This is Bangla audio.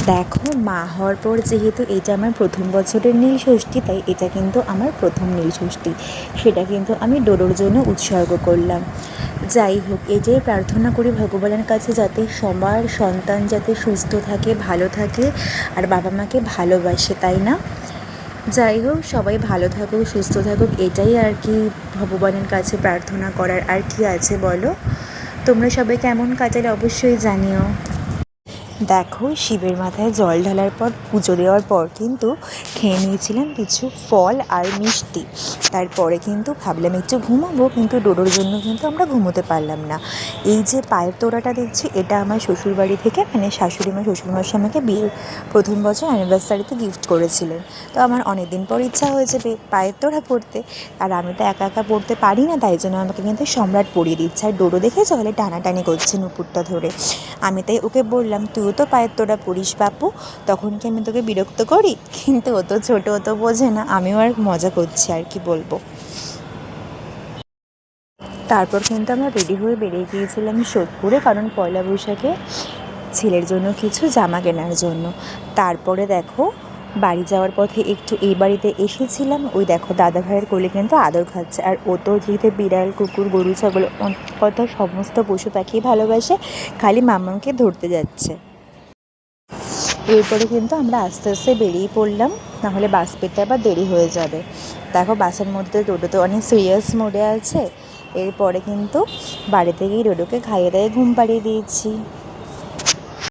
দেখো, মা হওয়ার পর যেহেতু এটা আমার প্রথম বছরের নীল ষষ্ঠী, তাই এটা কিন্তু আমার প্রথম নীল ষষ্ঠী। সেটা কিন্তু আমি ডোডোর জন্য উৎসর্গ করলাম। যাই হোক, এটাই প্রার্থনা করি ভগবানের কাছে, যাতে সবার সন্তান যাতে সুস্থ থাকে, ভালো থাকে আর বাবা মাকে ভালোবাসে, তাই না? যাই হোক, সবাই ভালো থাকুক, সুস্থ থাকুক, এটাই আর কি ভগবানের কাছে প্রার্থনা করার। আর কি আছে বলো? তোমরা সবাই কেমন কাটালে অবশ্যই জানিও। দেখো, শিবের মাথায় জল ঢালার পর, পুজো দেওয়ার পর কিন্তু খেয়ে নিয়েছিলাম কিছু ফল আর মিষ্টি। তারপরে কিন্তু ভাবলাম একটু ঘুমাবো, কিন্তু ডোডোর জন্য কিন্তু আমরা ঘুমোতে পারলাম না। এই যে পায়ের তোড়াটা দেখছি, এটা আমার শ্বশুরবাড়ি থেকে, মানে শাশুড়ি মা শ্বশুরমশাই আমাকে বিয়ের প্রথম বছর অ্যানিভার্সারিতে গিফট করেছিলেন। তো আমার অনেক দিন পর ইচ্ছা হয়েছে পায়ের তোড়া পরতে, আর আমি তো একা একা পরতে পারি না, তাই জন্য আমাকে কিন্তু সম্রাট পরিয়ে দিচ্ছে। আর ডোডো দেখে জলে টানাটানি করছে নুপুরটা ধরে। আমি তাই ওকে বললাম, তুইও তো পায়ের তোড়া পরিস বাপু, তখন কি আমি তোকে বিরক্ত করি? কিন্তু ও তো ছোটো, ও তো বোঝে না। আমিও আর মজা করছি, আর কি বলবো। তারপর কিন্তু আমরা রেডি হয়ে বেরিয়ে গিয়েছিলাম সোদপুরে, কারণ পয়লা বৈশাখে ছেলের জন্য কিছু জামা কেনার জন্য। তারপরে দেখো, বাড়ি যাওয়ার পথে একটু এই বাড়িতে এসেছিলাম। ওই দেখো, দাদা ভাইয়ের কোলে কিন্তু আদর খাচ্ছে। আর ও তো যেহেতু বিড়াল, কুকুর, গরু, ছাগল, কথা সমস্ত পশু পাখি ভালোবাসে, খালি মামাকে ধরতে যাচ্ছে। এরপরে কিন্তু আমরা আস্তে আস্তে বেরিয়ে পড়লাম, নাহলে বাস পেতে আবার দেরি হয়ে যাবে। দেখো, বাসের মধ্যে ডোডো তো অনেক সিরিয়াস মোডে আছে। এরপরে কিন্তু বাড়িতে গিয়ে ডোডোকে খাইয়ে দাইয়ে ঘুম পাড়িয়ে দিয়েছি।